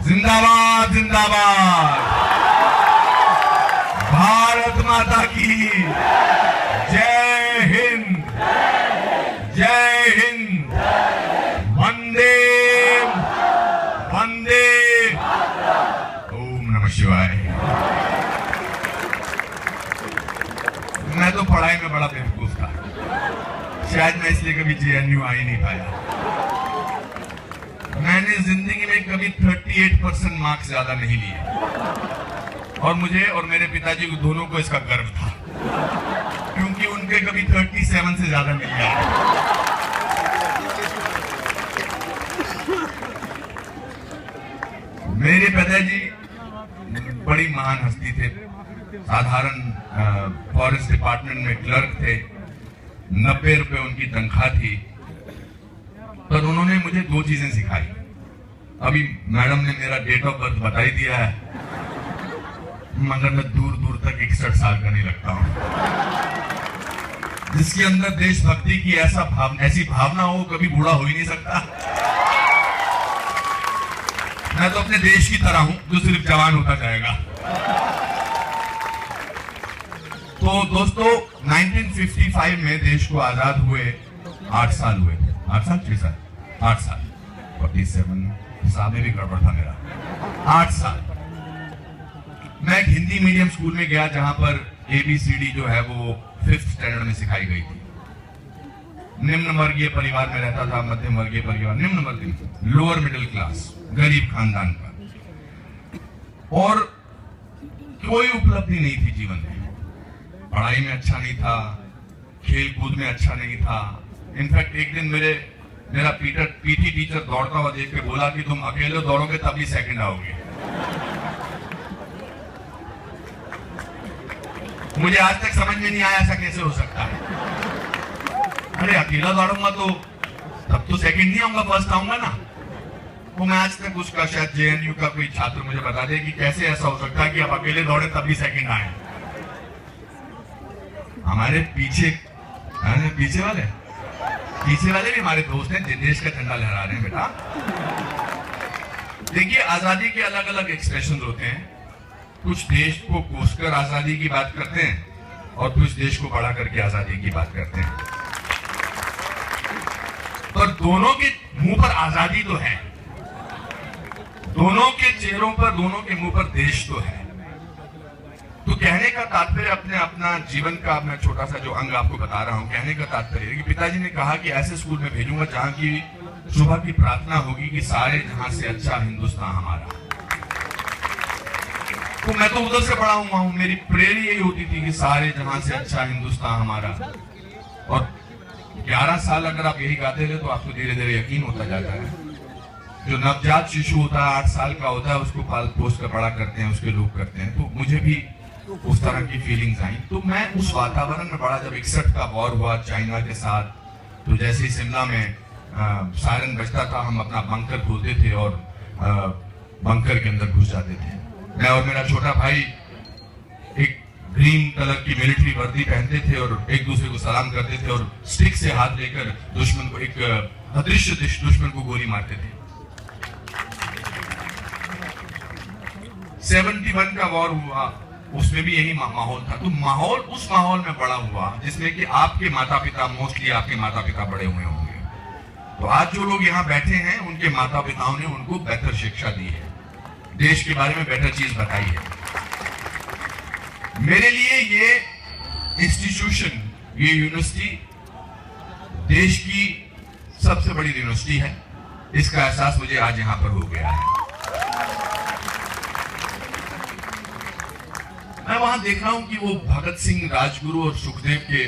जिंदाबाद जिंदाबाद, भारत माता की जय हिंद, जय हिंद, वंदे वंदे, ओम नमः शिवाय। मैं तो पढ़ाई में बड़ा बेवकूफ था, शायद मैं इसलिए कभी जेएनयू आ ही नहीं पाया। मैंने जिंदगी में कभी 38% मार्क्स ज्यादा नहीं लिए, और मुझे और मेरे पिताजी को दोनों को इसका गर्व था, क्योंकि उनके कभी 37 से ज्यादा नहीं आए। मेरे पिताजी बड़ी महान हस्ती थे, साधारण फॉरेस्ट डिपार्टमेंट में क्लर्क थे, 90 रुपए उनकी तनख्वाह थी, पर उन्होंने मुझे 2 चीजें सिखाई। अभी मैडम ने मेरा डेट ऑफ बर्थ बता ही दिया है, मगर मैं दूर दूर तक 61 साल का नहीं लगता हूं। जिसके अंदर देशभक्ति की ऐसी भावना हो, कभी बूढ़ा हो ही नहीं सकता। मैं तो अपने देश की तरह हूं जो सिर्फ जवान होता जाएगा। तो दोस्तों, 1955 में देश को आजाद हुए 8 साल हुए थे। 8 साल 6 साल 8 साल 47 हिसाब में भी गड़बड़ था मेरा। 8 साल मैं एक हिंदी मीडियम स्कूल में गया, जहां पर ABCD जो है वो 5th स्टैंडर्ड में सिखाई गई थी। निम्न वर्गीय परिवार में रहता था, मध्यम वर्गीय परिवार, निम्न वर्गीय, लोअर मिडिल क्लास, गरीब खानदान का, और कोई उपलब्धि नहीं थी जीवन में। पढ़ाई में अच्छा नहीं था, खेल कूद में अच्छा नहीं था। इनफैक्ट एक दिन मेरा PT टीचर दौड़ता हुआ देख के बोला कि तुम अकेले दौड़ोगे तभी सेकंड आओगे। मुझे आज तक समझ में नहीं आया ऐसा कैसे हो सकता है। अरे अकेला दौड़ूंगा तो तब तो सेकंड नहीं आऊंगा, फर्स्ट आऊंगा ना। तो मैं आज तक उसका, शायद JNU का कोई छात्र मुझे बता दे कि कैसे ऐसा हो सकता है कि आप अकेले दौड़े तभी सेकंड आए। हमारे पीछे वाले भी हमारे दोस्त हैं, देश का झंडा लहरा रहे हैं बेटा। देखिए, आजादी के अलग अलग एक्सप्रेशन होते हैं। कुछ देश को कोसकर आजादी की बात करते हैं और कुछ देश को बड़ा करके आजादी की बात करते हैं, पर दोनों के मुंह पर आजादी तो है, दोनों के चेहरों पर, दोनों के मुंह पर देश तो है। तो कहने का तात्पर्य, अपना जीवन का मैं छोटा सा जो अंग आपको बता रहा हूं, कहने का तात्पर्य कि पिताजी ने कहा कि ऐसे स्कूल में भेजूंगा जहां की सुबह की प्रार्थना होगी कि सारे जहां से अच्छा हिंदुस्तान हमारा। तो मैं तो उधर से पढ़ा हुआ हूं, मेरी प्रेरणा यही होती थी कि सारे जहां से अच्छा हिंदुस्तान हमारा। और 11 साल अगर आप यही गाते रहे तो आपको धीरे धीरे यकीन होता जाता है। जो नवजात शिशु होता है, 8 साल का होता है, उसको पाल पोस कर बड़ा करते हैं, उसके लोग करते हैं। तो मुझे भी उस तरह की फीलिंग्स आई। तो मैं उस वातावरण में बड़ा, जब 61 का वॉर हुआ चाइना के साथ, तो जैसे ही शिमला में सायरन बजता था, हम अपना बंकर खोलते थे और बंकर के अंदर घुस जाते थे। मैं और मेरा छोटा भाई एक ग्रीन कलर की मिलिट्री वर्दी पहनते थे और एक दूसरे को सलाम करते थे और स्टिक से हाथ लेकर दुश्मन को, एक अदृश्य दुश्मन को गोली मारते थे। 71 का वॉर हुआ, उसमें भी यही माहौल था। तो माहौल, उस माहौल में बड़ा हुआ जिसमें कि आपके माता पिता, मोस्टली आपके माता पिता बड़े हुए होंगे। तो आज जो लोग यहाँ बैठे हैं, उनके माता पिताओं ने उनको बेहतर शिक्षा दी है, देश के बारे में बेहतर चीज बताई है। मेरे लिए ये इंस्टीट्यूशन, ये यूनिवर्सिटी देश की सबसे बड़ी यूनिवर्सिटी है। इसका एहसास मुझे आज यहां पर हो गया है। मैं वहां देख रहा हूं कि वो भगत सिंह, राजगुरु और सुखदेव के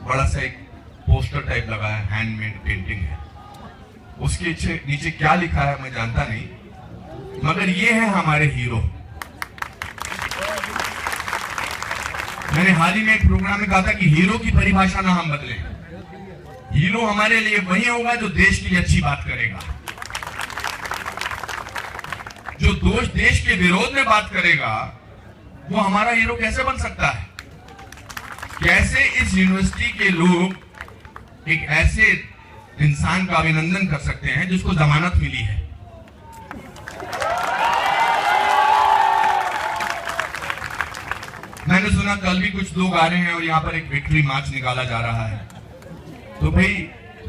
बड़ा सा एक पोस्टर टाइप लगा है, हैंडमेड पेंटिंग है। उसके नीचे क्या लिखा है मैं जानता नहीं, मगर ये है हमारे हीरो। मैंने हाल ही में एक प्रोग्राम में कहा था कि हीरो की परिभाषा ना हम बदलें। हीरो हमारे लिए वही होगा जो देश के लिए अच्छी बात करेगा, जो देश के विरोध में बात करेगा। वो हमारा हीरो कैसे बन सकता है? कैसे इस यूनिवर्सिटी के लोग एक ऐसे इंसान का अभिनंदन कर सकते हैं जिसको जमानत मिली है? मैंने सुना कल भी कुछ लोग आ रहे हैं और यहाँ पर एक विक्ट्री मार्च निकाला जा रहा है। तो भाई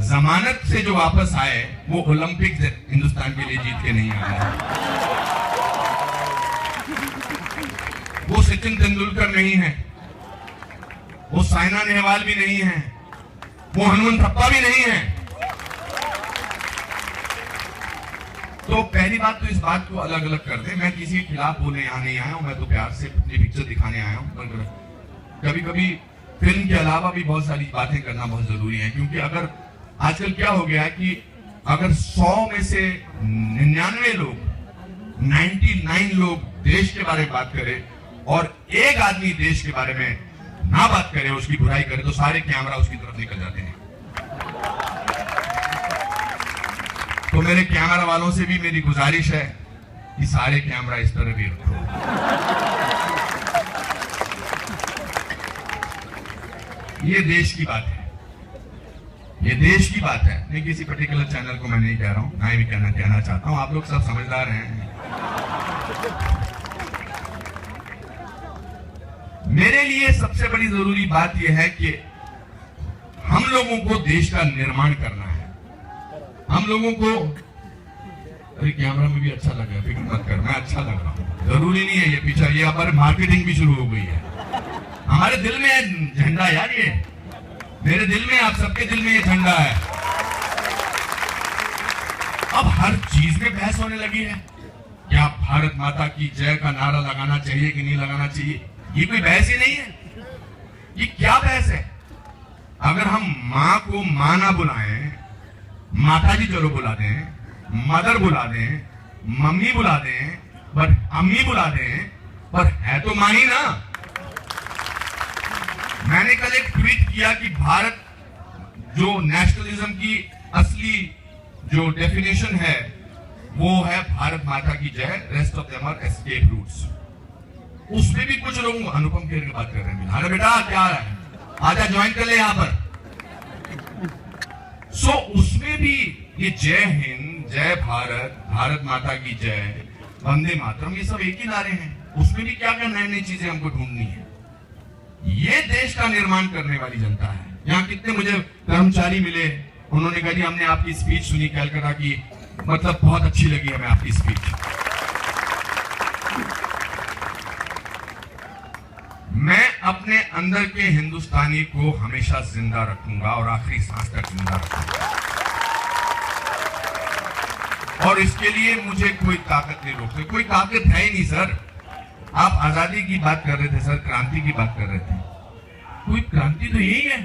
जमानत से जो वापस आए वो ओलंपिक हिंदुस्तान के लिए जीत के नहीं आए। वो सचिन तेंदुलकर नहीं है, वो साइना नेहवाल भी नहीं है, वो हनुमन थप्पा भी नहीं है। तो पहली बात तो इस बात को अलग अलग कर दे। मैं किसी के खिलाफ बोलने यहाँ नहीं आया हूं, मैं तो प्यार से अपनी पिक्चर दिखाने आया हूं। कभी कभी फिल्म के अलावा भी बहुत सारी बातें करना बहुत जरूरी है, क्योंकि अगर आजकल क्या हो गया है कि अगर 100 में से 99 लोग 99 लोग देश के बारे में बात करें और एक आदमी देश के बारे में ना बात करे, उसकी बुराई करे, तो सारे कैमरा उसकी तरफ निकल जाते हैं। तो मेरे कैमरा वालों से भी मेरी गुजारिश है कि सारे कैमरा इस तरह भी रखो। ये देश की बात है, ये देश की बात है, नहीं किसी पर्टिकुलर चैनल को मैं नहीं कह रहा हूं, ना ही भी कहना चाहता हूं। आप लोग सब समझदार हैं। मेरे लिए सबसे बड़ी जरूरी बात यह है कि हम लोगों को देश का निर्माण करना है। हम लोगों को, अरे कैमरा में भी अच्छा लग रहा है, फिक्र मत कर, मैं अच्छा लग रहा हूं। जरूरी नहीं है ये पीछे, ये पर मार्केटिंग भी शुरू हो गई है। हमारे दिल में है झंडा यार, ये मेरे दिल में, आप सबके दिल में ये झंडा है। अब हर चीज में बहस होने लगी है। क्या भारत माता की जय का नारा लगाना चाहिए कि नहीं लगाना चाहिए? ये कोई बहस ही नहीं है। ये क्या बहस है? अगर हम मां को मां ना बुलाएं, माता जी जरूर बुला दें, मदर बुला दें, मम्मी बुला दें, पर अम्मी बुला दें, पर है तो मां ही ना। मैंने कल एक ट्वीट किया कि भारत जो नेशनलिज्म की असली जो डेफिनेशन है वो है भारत माता की जय, rest of them are escape routes. उसमें भी कुछ लोग अनुपम खेर की बात कर रहे हैं। अरे बेटा क्या है, आजा ज्वाइन कर ले यहां पर। सो उसमें भी ये जय हिंद, जय भारत, भारत माता की जय, वंदे मातरम, ये सब एक ही नारे हैं। उसमें भी क्या क्या नई नई चीजें हमको ढूंढनी है। ये देश का निर्माण करने वाली जनता है। यहाँ कितने मुझे कर्मचारी मिले, उन्होंने कहा जी हमने आपकी स्पीच सुनी कलकत्ता की, मतलब बहुत अच्छी लगी हमें आपकी स्पीच। मैं अपने अंदर के हिंदुस्तानी को हमेशा जिंदा रखूंगा और आखिरी सांस तक जिंदा रखूंगा, और इसके लिए मुझे कोई ताकत नहीं रोक सकती। कोई ताकत है ही नहीं सर। आप आजादी की बात कर रहे थे सर, क्रांति की बात कर रहे थे। कोई क्रांति तो यही है,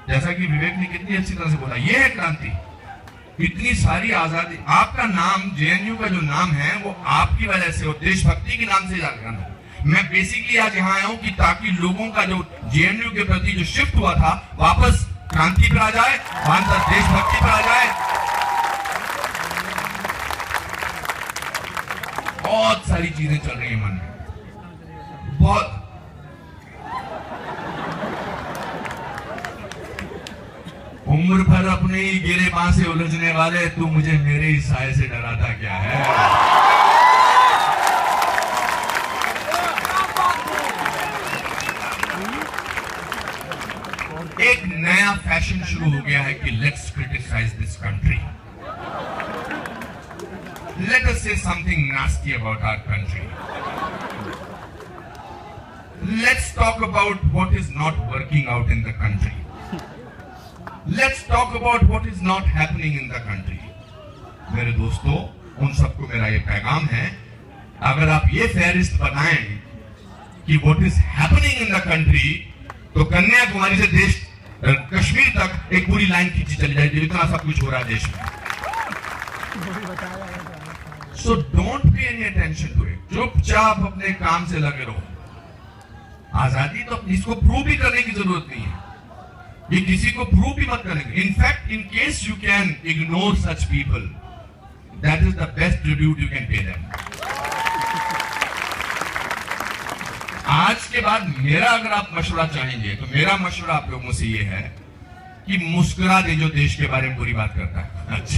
जैसा कि विवेक ने कितनी अच्छी तरह से बोला, ये है क्रांति। इतनी सारी आजादी, आपका नाम जेएनयू का जो नाम है वो आपकी वजह से, और देशभक्ति के नाम से जागरण है। मैं बेसिकली आज यहाँ आया हूं कि ताकि लोगों का जो जेएनयू के प्रति जो शिफ्ट हुआ था वापस क्रांति पर आ जाए, वापस देशभक्ति पर आ जाए। बहुत सारी चीजें चल रही है मन में, बहुत। उम्र भर अपने ही गिरेबान से उलझने वाले, तू मुझे मेरे ही साए से डराता क्या है? एक नया फैशन शुरू हो गया है कि let's criticise this country, let us say something nasty about our country, let's talk about what is not working out in the country, let's talk about what is not happening in the country. मेरे दोस्तों, उन सबको मेरा ये पैगाम है, अगर आप ये फहरिस्त बनाएं कि what is happening in the country, तो कन्याकुमारी से देश कश्मीर तक एक पूरी लाइन खींची चली जाएगी, इतना सब कुछ हो रहा है देश में। So don't pay any attention to it, चुपचाप अपने काम से लगे रहो। आजादी तो इसको प्रूव भी करने की जरूरत नहीं है, ये किसी को प्रूव भी मत करने। In fact in case you can ignore such people, that is the best tribute you can pay them. आज के बाद मेरा अगर आप मशवरा चाहेंगे तो मेरा मशवरा आप लोगों से ये है कि मुस्कुरा दे जो देश के बारे में बुरी बात करता है। अच्छा।